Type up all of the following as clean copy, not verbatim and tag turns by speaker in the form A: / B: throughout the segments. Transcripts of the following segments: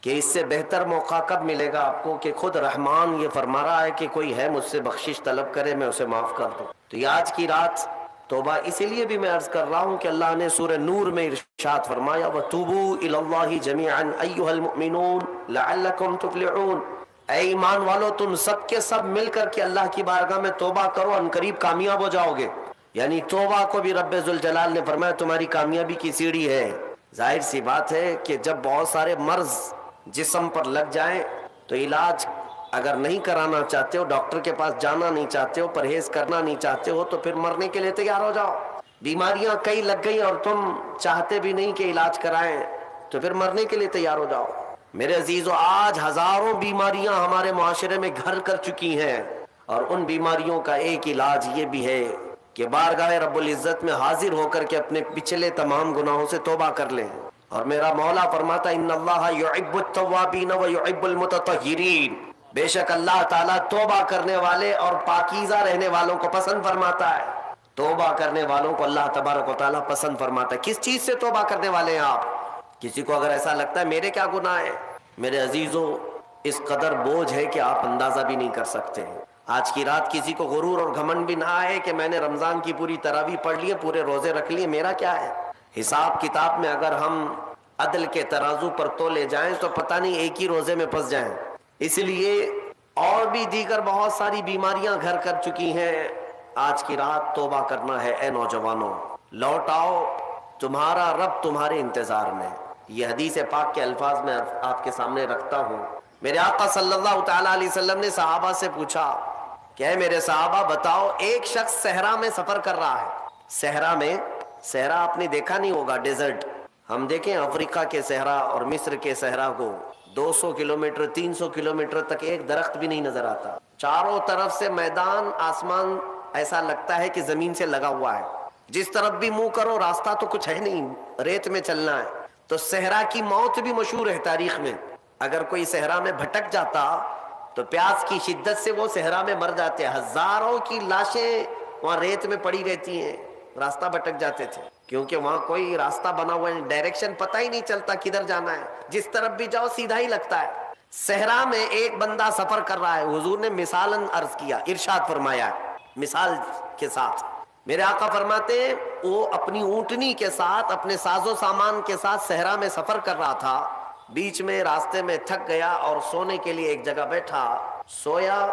A: کہ اس سے بہتر موقع کب ملے گا آپ کو کہ خود رحمان یہ فرما رہا ہے کہ کوئی ہے مجھ سے بخشش طلب کرے میں اسے معاف کر دوں. تو یہ آج کی رات توبہ. اسی لیے بھی میں عرض کر رہا ہوں کہ اللہ نے سورہ نور میں ارشاد فرمایا وَتُوبُوا إِلَى اللَّهِ جَمِيعًا أَيُّهَا الْمُؤْمِنُونَ لَعَلَّكُمْ تُفْلِحُونَ. اے ایمان والو تم سب کے سب مل کر کے اللہ کی بارگاہ میں توبہ کرو، ان قریب کامیاب ہو جاؤ گے. یعنی توبہ کو بھی رب ذوالجلال نے فرمایا تمہاری کامیابی کی سیڑھی ہے. ظاہر سی بات ہے کہ جب بہت سارے مرض جسم پر لگ جائیں تو علاج اگر نہیں کرانا چاہتے ہو، ڈاکٹر کے پاس جانا نہیں چاہتے ہو، پرہیز کرنا نہیں چاہتے ہو، تو پھر مرنے کے لیے تیار ہو جاؤ. بیماریاں کئی لگ گئی اور تم چاہتے بھی نہیں کہ علاج کرائیں تو پھر مرنے کے لیے تیار ہو جاؤ. میرے عزیزو، آج ہزاروں بیماریاں ہمارے معاشرے میں گھر کر چکی ہیں، اور ان بیماریوں کا ایک علاج یہ بھی ہے کہ بارگاہ رب العزت میں حاضر ہو کر کے اپنے پچھلے تمام گناہوں سے توبہ کر لیں. اور میرا مولا فرماتا ان اللہ یحب التوابین ویحب المتطہرین. بے شک اللہ تعالیٰ توبہ کرنے والے اور پاکیزہ رہنے والوں کو پسند فرماتا ہے. توبہ کرنے والوں کو اللہ تبارک و تعالیٰ پسند فرماتا ہے. کس چیز سے توبہ کرنے والے ہیں آپ؟ کسی کو اگر ایسا لگتا ہے میرے کیا گناہ ہے، میرے عزیزو اس قدر بوجھ ہے کہ آپ اندازہ بھی نہیں کر سکتے. آج کی رات کسی کو غرور اور گھمنڈ بھی نہ آئے کہ میں نے رمضان کی پوری تراویح پڑھ لی ہے، پورے روزے رکھ لیے، میرا کیا ہے. حساب کتاب میں اگر ہم عدل کے ترازو پر تولے جائیں تو پتہ نہیں ایک ہی روزے میں پھنس جائیں. اس لیے اور بھی دیگر بہت ساری بیماریاں گھر کر چکی ہیں. آج کی رات توبہ کرنا ہے. اے نوجوانوں لوٹ آؤ، تمہارا رب تمہارے انتظار میں. یہ حدیث پاک کے الفاظ میں آپ کے سامنے رکھتا ہوں. میرے آقا صلی اللہ تعالیٰ علیہ وسلم نے صحابہ سے پوچھا کہ اے میرے صحابہ بتاؤ، ایک شخص صحرا میں سفر کر رہا ہے. صحرا میں، صحرا آپ نے دیکھا نہیں ہوگا، ڈیزرٹ. ہم دیکھیں افریقہ کے صحرا اور مصر کے صحرا کو 200 کلومیٹر 300 کلومیٹر تک ایک درخت بھی نہیں نظر آتا. چاروں طرف سے میدان، آسمان ایسا لگتا ہے کہ زمین سے لگا ہوا ہے. جس طرف بھی منہ کرو راستہ تو کچھ ہے نہیں، ریت میں چلنا ہے. تو صحرا کی موت بھی مشہور ہے تاریخ میں. اگر کوئی صحرا میں بھٹک جاتا تو پیاس کی شدت سے وہ صحرا میں مر جاتے. ہزاروں کی لاشیں وہاں ریت میں پڑی رہتی ہیں، راستہ بھٹک جاتے تھے کیونکہ وہاں کوئی راستہ بنا ہوا ہے، ڈائریکشن پتہ ہی نہیں چلتا کدھر جانا ہے. جس طرف بھی جاؤ سیدھا ہی لگتا ہے. صحرا میں ایک بندہ سفر کر رہا ہے. حضور نے مثالاً عرض کیا، ارشاد فرمایا مثال کے ساتھ. میرے آقا فرماتے ہیں وہ اپنی اونٹنی کے ساتھ، اپنے ساز و سامان کے ساتھ صحرا میں سفر کر رہا تھا. بیچ میں راستے میں تھک گیا اور سونے کے لیے ایک جگہ بیٹھا. سویا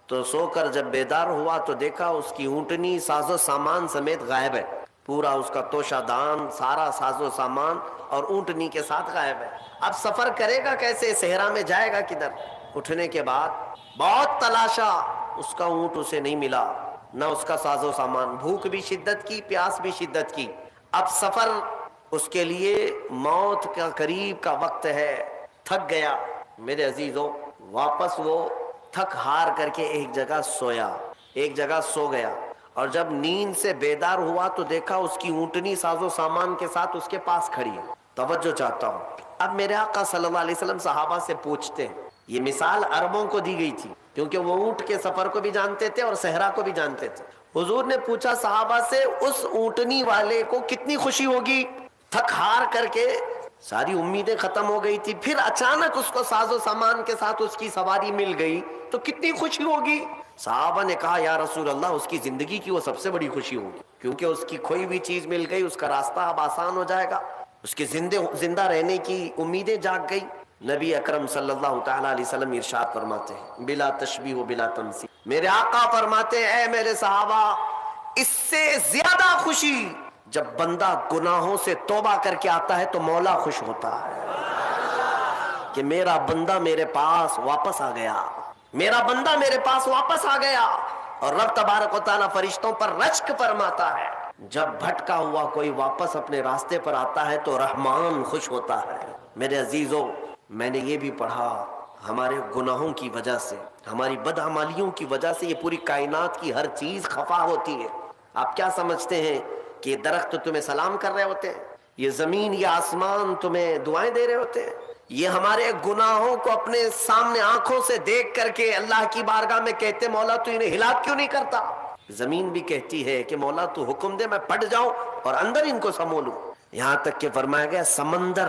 A: تو سو کر جب بیدار ہوا تو دیکھا اس کی اونٹنی ساز و سامان سمیت غائب ہے. پورا اس کا توشہ دان، سارا ساز و سامان اور اونٹنی کے ساتھ غائب ہے. اب سفر کرے گا کیسے؟ صحرا میں جائے گا کدھر؟ اٹھنے کے بعد بہت تلاشا، اس کا اونٹ اسے نہیں ملا، نہ اس کا ساز و سامان. بھوک بھی شدت کی، پیاس بھی شدت کی. اب سفر اس کے لیے موت کا قریب کا وقت ہے. تھک گیا. میرے عزیزوں واپس وہ تھک ہار کر کے ایک جگہ سویا، ایک جگہ سو گیا. اور جب نیند سے بیدار ہوا تو دیکھا اس کی اونٹنی ساز و سامان کے ساتھ اس کے پاس کھڑی ہے. توجہ چاہتا ہوں. اب میرے آقا صلی اللہ علیہ وسلم صحابہ سے پوچھتے ہیں، یہ مثال عربوں کو دی گئی تھی کیونکہ وہ اونٹ کے سفر کو بھی جانتے تھے اور صحرا کو بھی جانتے تھے. حضور نے پوچھا صحابہ سے اس اونٹنی والے کو کتنی خوشی ہوگی؟ تھک ہار کر کے ساری امیدیں ختم ہو گئی تھی، پھر اچانک اس کو ساز و سامان کے ساتھ اس کی سواری مل گئی تو کتنی خوشی ہوگی؟ صحابہ نے کہا یا رسول اللہ اس کی زندگی کی وہ سب سے بڑی خوشی ہوگی، کیونکہ اس کی کھوئی ہوئی چیز مل گئی، اس کا راستہ اب آسان ہو جائے گا، اس کے زندہ رہنے کی امیدیں جاگ گئی. نبی اکرم صلی اللہ تعالیٰ علیہ وسلم ارشاد فرماتے ہیں بلا تشبیہ و بلا تمثیل. میرے آقا فرماتے ہیں اے میرے صحابہ، اس سے زیادہ خوشی جب بندہ گناہوں سے توبہ کر کے آتا ہے تو مولا خوش ہوتا ہے کہ میرا بندہ میرے پاس واپس آ گیا، میرا بندہ میرے پاس واپس آ گیا. اور رب تبارک و تعالیٰ فرشتوں پر رشک فرماتا ہے جب بھٹکا ہوا کوئی واپس اپنے راستے پر آتا ہے تو رحمان خوش ہوتا ہے. میرے عزیزوں میں نے یہ بھی پڑھا ہمارے گناہوں کی وجہ سے، ہماری بدعمالیوں کی وجہ سے یہ پوری کائنات کی ہر چیز خفا ہوتی ہے. آپ کیا سمجھتے ہیں کہ یہ درخت تمہیں سلام کر رہے ہوتے ہیں، یہ زمین یہ آسمان تمہیں دعائیں دے رہے ہوتے ہیں؟ یہ ہمارے گناہوں کو اپنے سامنے آنکھوں سے دیکھ کر کے اللہ کی بارگاہ میں کہتے مولا تو انہیں ہلاک کیوں نہیں کرتا؟ زمین بھی کہتی ہے کہ مولا تو حکم دے میں پڑ جاؤں اور اندر ان کو سمو لوں. یہاں تک کہ فرمایا گیا سمندر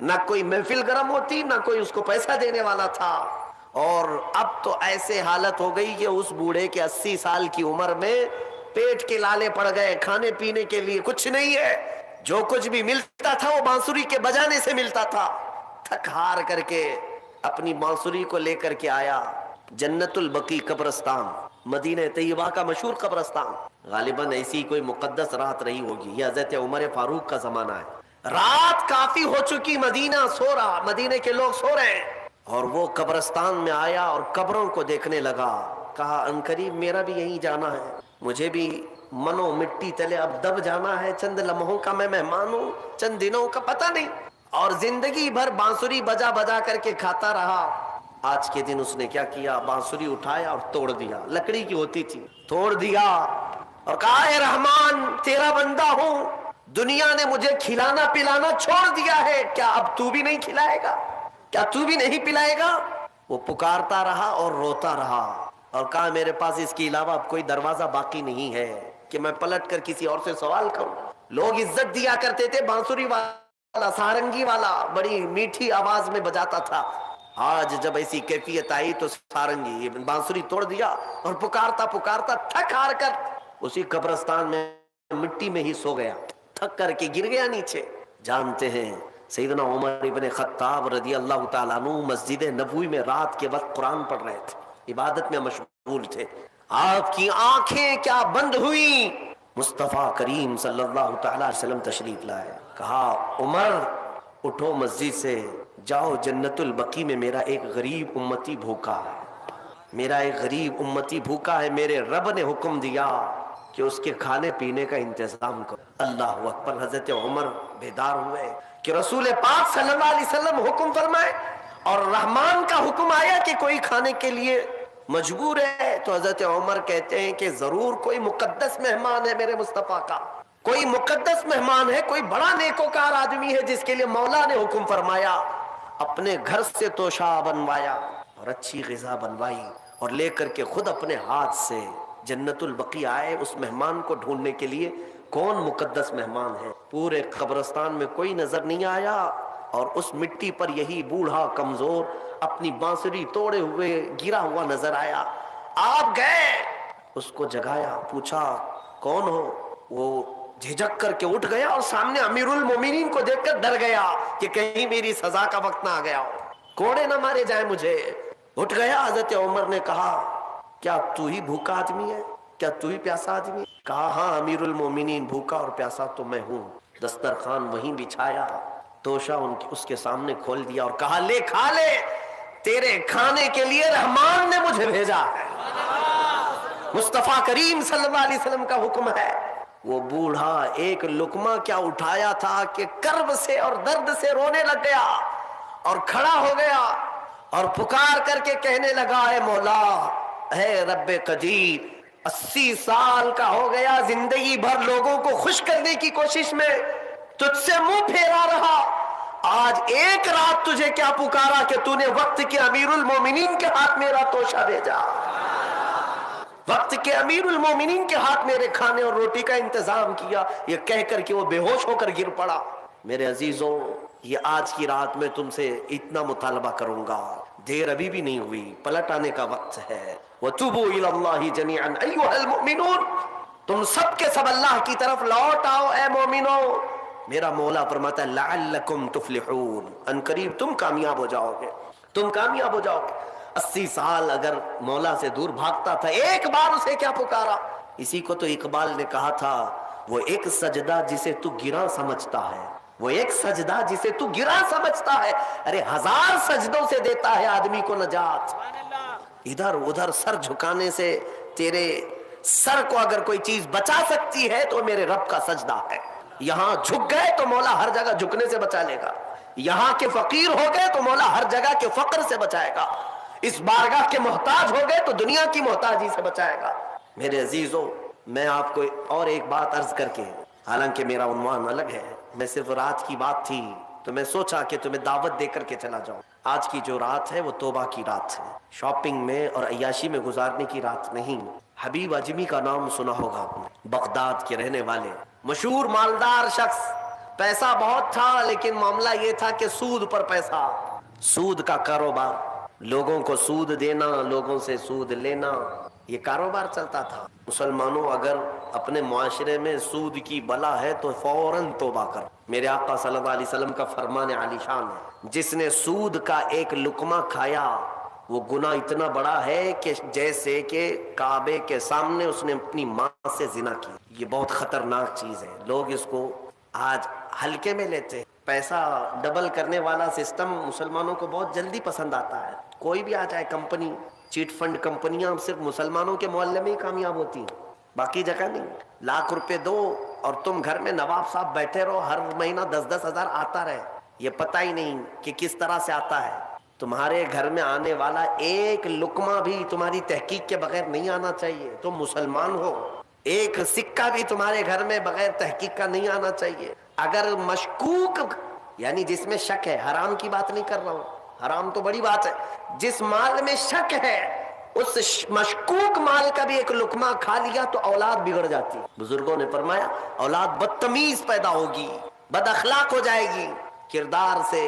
A: نہ کوئی محفل گرم ہوتی، نہ کوئی اس کو پیسہ دینے والا تھا. اور اب تو ایسے حالت ہو گئی کہ اس بوڑھے کے 80 سال کی عمر میں پیٹ کے لالے پڑ گئے، کھانے پینے کے لیے کچھ نہیں ہے. جو کچھ بھی ملتا تھا وہ بانسری کے بجانے سے ملتا تھا. تھک ہار کر کے اپنی بانسری کو لے کر کے آیا جنت البقیع قبرستان، مدینہ طیبہ کا مشہور قبرستان. غالباً ایسی کوئی مقدس رات رہی ہوگی، یہ حضرت عمر فاروق کا زمانہ ہے. رات کافی ہو چکی، مدینہ سو رہا، مدینے کے لوگ سو رہے ہیں، اور وہ قبرستان میں آیا اور قبروں کو دیکھنے لگا. کہا عنقریب میرا بھی یہیں جانا ہے، مجھے بھی منو مٹی تلے اب دب جانا ہے. چند لمحوں کا میں مہمان ہوں، چند دنوں کا پتہ نہیں. اور زندگی بھر بانسری بجا بجا کر کے کھاتا رہا. آج کے دن اس نے کیا کیا، بانسری اٹھایا اور توڑ دیا. لکڑی کی ہوتی تھی، توڑ دیا اور کہا اے رحمان تیرا بندہ ہوں، دنیا نے مجھے کھلانا پلانا چھوڑ دیا ہے، کیا اب تو بھی نہیں کھلائے گا، کیا تو بھی نہیں پلائے گا؟ وہ پکارتا رہا اور روتا رہا اور کہا میرے پاس اس کے علاوہ اب کوئی دروازہ باقی نہیں ہے کہ میں پلٹ کر کسی اور سے سوال کروں. لوگ عزت دیا کرتے تھے، بانسری والا سارنگی والا بڑی میٹھی آواز میں بجاتا تھا. آج جب ایسی کیفیت آئی تو سارنگی بانسری توڑ دیا اور پکارتا پکارتا تھک ہار کر اسی قبرستان میں مٹی میں ہی سو گیا. تھک کر کے گر گیا نیچے. جانتے ہیں سیدنا عمر ابن خطاب رضی اللہ تعالیٰ عنہ مسجد نبوی میں رات کے وقت قرآن پڑھ رہے تھے، عبادت میں مشغول تھے. آپ کی آنکھیں کیا بند ہوئی، مصطفیٰ کریم صلی اللہ تعالیٰ علیہ وسلم تشریف لائے. کہا عمر اٹھو مسجد سے، جاؤ جنت البقیع میں میرا ایک غریب امتی بھوکا ہے، میرا ایک غریب امتی بھوکا ہے. میرے رب نے حکم دیا کہ اس کے کھانے پینے کا انتظام کرو. اللہ اکبر. حضرت عمر بیدار ہوئے کہ رسول پاک صلی اللہ علیہ وسلم حکم فرمائے اور رحمان کا حکم آیا کہ کوئی کھانے کے لیے مجبور ہے. تو حضرت عمر کہتے ہیں کہ ضرور کوئی مقدس مہمان ہے میرے مصطفیٰ کا، کوئی مقدس مہمان ہے، کوئی بڑا نیکوکار آدمی ہے جس کے لیے مولا نے حکم فرمایا. اپنے گھر سے توشہ بنوایا اور اچھی غذا بنوائی اور لے کر کے خود اپنے ہاتھ سے جنت البقیع آئے اس مہمان کو ڈھونڈنے کے لیے. کون مقدس مہمان ہے؟ پورے قبرستان میں کوئی نظر نہیں آیا اور اس مٹی پر یہی بوڑھا کمزور اپنی بانسری توڑے ہوئے گرا ہوا نظر آیا. آپ گئے، اس کو جگایا، پوچھا کون ہو؟ وہ جھجک کر کے اٹھ گیا اور سامنے امیر المومنین کو دیکھ کر ڈر گیا کہ کہیں میری سزا کا وقت نہ آ گیا ہو، کوڑے نہ مارے جائیں مجھے. اٹھ گیا. حضرت عمر نے کہا کیا تو ہی بھوکا آدمی ہے، کیا تو ہی پیاسا آدمی ہے؟ کہا ہاں امیر المومنین، بھوکا اور پیاسا تو میں ہوں. دسترخوان وہیں بچھایا، توشہ اس کے سامنے کھول دیا اور کہا لے کھا لے، تیرے کھانے کے لیے رحمان نے مجھے بھیجا ہے. مصطفیٰ کریم صلی اللہ علیہ وسلم کا حکم ہے. وہ بوڑھا ایک لقمہ کیا اٹھایا تھا کہ کرب سے اور درد سے رونے لگ گیا اور کھڑا ہو گیا اور پکار کر کے کہنے لگا اے مولا، اے رب قدیر، 80 سال کا ہو گیا، زندگی بھر لوگوں کو خوش کرنے کی کوشش میں تجھ سے منہ پھیرا رہا، آج ایک رات تجھے کیا پکارا کہ تو نے وقت کے امیر المومنین کے ہاتھ میرا توشہ بھیجا، وقت کے امیر المومنین کے ہاتھ میرے کھانے اور روٹی کا انتظام کیا. یہ کہہ کر کہ وہ بے ہوش ہو کر گر پڑا. میرے عزیزوں، یہ آج کی رات میں تم سے اتنا مطالبہ کروں گا، دیر ابھی بھی نہیں ہوئی، پلٹ آنے کا وقت ہے. وَتُوبُوا إِلَى اللَّهِ جَمِيعًا أَيُّهَا الْمُؤْمِنُونَ، تم سب کے سب اللہ کی طرف لوٹ آؤ اے مومنو. میرا مولا فرماتا ہے لَعَلَّكُمْ تُفْلِحُونَ، ان قریب تم کامیاب ہو جاؤ گے، تم کامیاب ہو جاؤ گے. 80 سال اگر مولا سے دور بھاگتا تھا، ایک بار اسے کیا پکارا. اسی کو تو اقبال نے کہا تھا وہ ایک سجدہ جسے تو گراں سمجھتا ہے، وہ ایک سجدہ جسے تو گراں سمجھتا ہے، ارے 1000 سجدوں سے دیتا ہے آدمی کو نجات. ادھر ادھر سر جھکانے سے تیرے سر کو اگر کوئی چیز بچا سکتی ہے تو میرے رب کا سجدہ ہے. یہاں جھک گئے تو مولا ہر جگہ جھکنے سے بچا لے گا، یہاں کے فقیر ہو گئے تو مولا ہر جگہ کے فقر سے بچائے گا، اس بارگاہ کے محتاج ہو گئے تو دنیا کی محتاجی سے بچائے گا. میرے عزیزوں، میں آپ کو اور ایک بات عرض کر کے، حالانکہ میرا عنوان الگ ہے، میں صرف رات کی بات تھی تو میں سوچا کہ تمہیں دعوت دے کر کے چلا جاؤں. آج کی جو رات ہے وہ توبہ کی رات ہے، شاپنگ میں اور عیاشی میں گزارنے کی رات نہیں. حبیب اجمی کا نام سنا ہوگا آپ نے، بغداد کے رہنے والے مشہور مالدار شخص، پیسہ بہت تھا لیکن معاملہ یہ تھا کہ سود پر پیسہ، سود کا کاروبار، لوگوں کو سود دینا، لوگوں سے سود لینا، یہ کاروبار چلتا تھا۔ مسلمانوں اگر اپنے معاشرے میں سود کی بلا ہے تو فوراً توبہ کر۔ میرے آقا صلی اللہ علیہ وسلم کا فرمان عالی شان ہے، جس نے سود کا ایک لقمہ کھایا وہ گناہ اتنا بڑا ہے کہ جیسے کہ کعبے کے سامنے اس نے اپنی ماں سے زنا کی۔ یہ بہت خطرناک چیز ہے، لوگ اس کو آج ہلکے میں لیتے ہیں۔ پیسہ ڈبل کرنے والا سسٹم مسلمانوں کو بہت جلدی پسند آتا ہے۔ کوئی بھی آ جائے کمپنی، چیٹ فنڈ کمپنیاں صرف مسلمانوں کے محلے میں ہی کامیاب ہوتی ہیں، باقی جگہ نہیں۔ لاکھ روپے دو اور تم گھر میں نواب صاحب بیٹھے رہو، ہر مہینہ 10-10 ہزار آتا رہے، یہ پتہ ہی نہیں کہ کس طرح سے آتا ہے۔ تمہارے گھر میں آنے والا ایک لقمہ بھی تمہاری تحقیق کے بغیر نہیں آنا چاہیے، تم مسلمان ہو۔ ایک سکہ بھی تمہارے گھر میں بغیر تحقیق کا نہیں آنا چاہیے۔ اگر مشکوک، یعنی جس میں شک ہے، حرام کی بات نہیں کر رہا ہوں، حرام تو بڑی بات ہے، جس مال میں شک ہے اس مشکوک مال کا بھی ایک لقمہ کھا لیا تو اولاد بگڑ جاتی۔ بزرگوں نے فرمایا اولاد بدتمیز پیدا ہوگی، بد اخلاق ہو جائے گی، کردار سے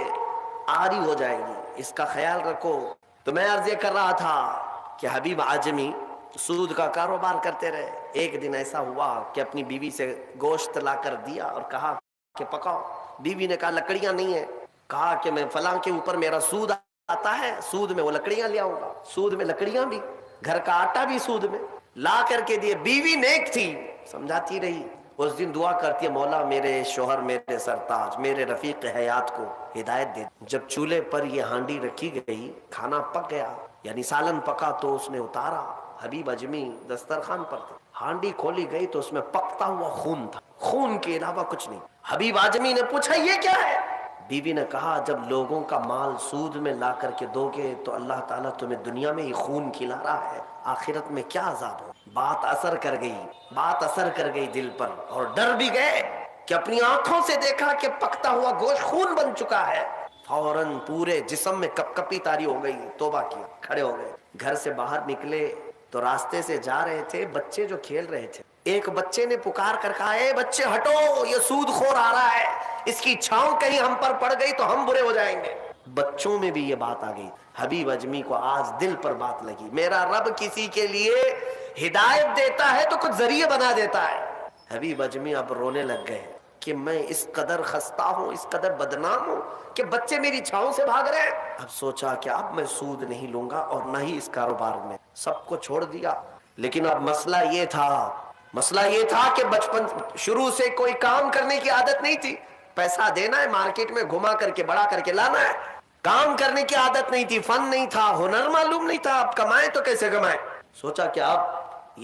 A: عاری ہو جائے گی، اس کا خیال رکھو۔ تو میں عرض یہ کر رہا تھا کہ حبیب اعجمی سود کا کاروبار کرتے رہے۔ ایک دن ایسا ہوا کہ اپنی بیوی سے گوشت لا کر دیا اور کہا کہ پکاؤ۔ بیوی نے کہا لکڑیاں نہیں ہیں، کہا کہ میں فلاں کے اوپر میرا سود آتا ہے، سود میں وہ لکڑیاں لے آؤں گا، سود میں لکڑیاں بھی، گھر کا آٹا بھی سود میں لا کر کے دیے۔ بیوی نیک تھی، سمجھاتی رہی۔ اس دن دعا کرتی ہے مولا میرے شوہر، میرے سرتاج، میرے رفیق حیات کو ہدایت دے۔ جب چولہے پر یہ ہانڈی رکھی گئی، کھانا پک گیا، یعنی سالن پکا تو اس نے اتارا، حبیب اجمی دسترخوان پر تھے، ہانڈی کھولی گئی تو اس میں پکتا ہوا خون تھا، خون کے علاوہ کچھ نہیں۔ حبیب اعجمی نے پوچھا یہ کیا ہے؟ بیوی نے کہا جب لوگوں کا مال سود میں لا کر کے دو گے تو اللہ تعالیٰ تمہیں دنیا میں ہی خون کھلا رہا ہے، آخرت میں کیا عذاب ہو۔ بات اثر کر گئی، بات اثر کر گئی دل پر، اور ڈر بھی گئے کہ اپنی آنکھوں سے دیکھا کہ پکتا ہوا گوشت خون بن چکا ہے۔ فوراً پورے جسم میں کپ کپی طاری ہو گئی، توبہ کیا، کھڑے ہو گئے۔ گھر سے باہر نکلے تو راستے سے جا رہے تھے، بچے جو کھیل رہے تھے، ایک بچے نے پکار کر کہا اے بچے ہٹو، یہ سود خور آ رہا ہے، اس کی چھاؤں کہیں ہم پر پڑ گئی تو ہم برے ہو جائیں گے۔ بچوں میں بھی یہ بات آ گئی۔ حبیب اجمی کو آج دل پر بات لگی، میرا رب کسی کے لیے ہدایت دیتا ہے تو کچھ ذریعے بنا دیتا ہے۔ حبیب اجمی اب رونے لگ گئے کہ میں اس قدر خستہ ہوں، اس قدر بدنام ہوں کہ بچے میری چھاؤں سے بھاگ رہے ہیں۔ اب سوچا کہ اب میں سود نہیں لوں گا اور نہ ہی اس کاروبار میں، سب کو چھوڑ دیا۔ لیکن اب مسئلہ یہ تھا کہ بچپن شروع سے کوئی کام کرنے کی عادت نہیں تھی، پیسہ دینا ہے مارکیٹ میں گھما کر کے بڑا کر کے لانا ہے، کام کرنے کی عادت نہیں تھی، فن نہیں تھا، ہنر معلوم نہیں تھا، اب کمائیں تو کیسے کمائیں۔ سوچا کہ اب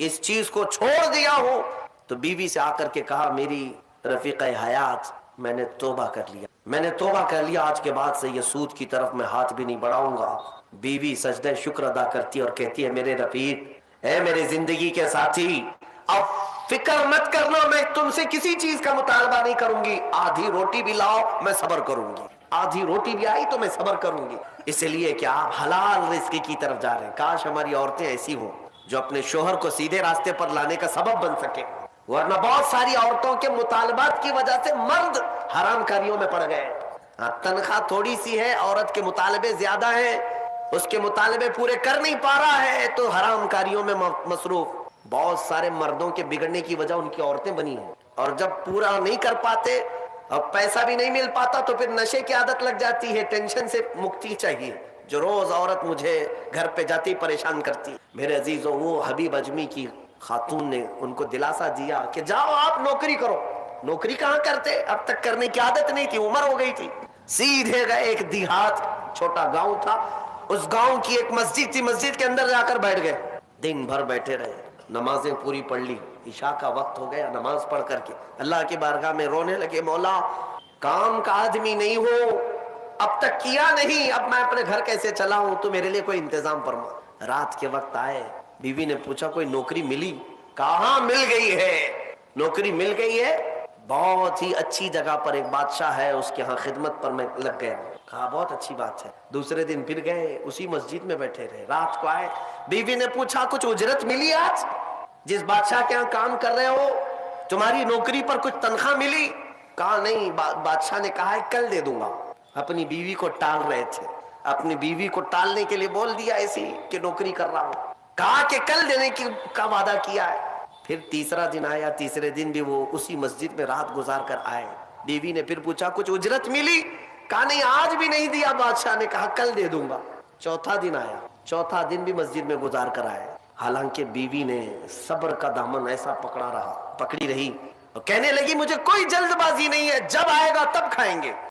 A: اس چیز کو چھوڑ دیا ہوں تو بیوی سے آ کر کے کہا میری رفیق حیات میں نے توبہ کر لیا، آج کے بعد سے یہ سود کی طرف میں ہاتھ بھی نہیں بڑھاؤں گا۔ بیوی سجدہ شکر ادا کرتی اور کہتی ہے میرے رفیق، اے میرے زندگی کے ساتھی، اب فکر مت کرنا، میں تم سے کسی چیز کا مطالبہ نہیں کروں گی، آدھی روٹی بھی لاؤ میں صبر کروں گی، آدھی روٹی بھی آئی تو میں صبر کروں گی، اس لیے کہ آپ حلال رزق کی طرف جا رہے ہیں۔ کاش ہماری عورتیں ایسی ہوں جو اپنے شوہر کو سیدھے راستے پر لانے کا سبب بن سکے، ورنہ بہت ساری عورتوں کے مطالبات کی وجہ سے مرد حرام کاریوں میں پڑ گئے۔ تنخواہ تھوڑی سی ہے، عورت کے مطالبے زیادہ ہیں، اس کے مطالبے پورے کر نہیں پا رہا ہے تو حرام کاریوں میں مصروف۔ بہت سارے مردوں کے بگڑنے کی وجہ ان کی عورتیں بنی ہیں، اور جب پورا نہیں کر پاتے اور پیسہ بھی نہیں مل پاتا تو پھر نشے کی عادت لگ جاتی ہے، ٹینشن سے مکتی چاہیے، جو روز عورت مجھے گھر پہ جاتی پریشان کرتی۔ میرے عزیزوں، وہ حبیب اجمی کی خاتون نے ان کو دلاسا دیا کہ جاؤ آپ نوکری کرو۔ نوکری کہاں کرتے، اب تک کرنے کی عادت نہیں تھی، عمر ہو گئی تھی۔ سیدھے گئے، ایک دیہات چھوٹا گاؤں تھا، اس گاؤں کی ایک مسجد تھی، مسجد کے اندر جا کر بیٹھ گئے، دن بھر بیٹھے رہے، نمازیں پوری پڑھ لی، عشاء کا وقت ہو گیا، نماز پڑھ کر کے اللہ کی بارگاہ میں رونے لگے، مولا کام کا آدمی نہیں ہو، اب تک کیا نہیں، اب میں اپنے گھر کیسے چلاؤں، تو میرے لیے کوئی انتظام فرما۔ رات کے وقت آئے، بیوی نے پوچھا کوئی نوکری ملی؟ کہاں مل گئی ہے، نوکری مل گئی ہے، بہت ہی اچھی جگہ پر ایک بادشاہ ہے، اس کے ہاں خدمت پر میں لگ گیا۔ کہا بہت اچھی بات ہے۔ دوسرے دن پھر گئے، اسی مسجد میں بیٹھے رہے، رات کو آئے، بیوی نے پوچھا کچھ اجرت ملی آج؟ جس بادشاہ کے ہاں کام کر رہے ہو تمہاری نوکری پر کچھ تنخواہ ملی؟ کہا نہیں، بادشاہ نے کہا ہے کل دے دوں گا. اپنی بیوی کو ٹال رہے تھے، اپنی بیوی کو ٹالنے کے لیے بول دیا ایسے ہی کہ نوکری کر رہا ہوں. کہا کہ کل دینے کا وعدہ کیا ہے. پھر تیسرا دن آیا، تیسرے دن بھی وہ اسی مسجد میں رات گزار کر آئے. بیوی نے پھر پوچھا کچھ اجرت ملی؟ کہا نہیں آج بھی نہیں دیا بادشاہ نے، کہا کل دے دوں گا. چوتھا دن آیا، چوتھا دن بھی مسجد میں گزار کر آئے. حالانکہ بیوی نے صبر کا دامن ایسا پکڑی رہی اور کہنے لگی مجھے کوئی جلد بازی نہیں ہے، جب آئے گا تب کھائیں گے.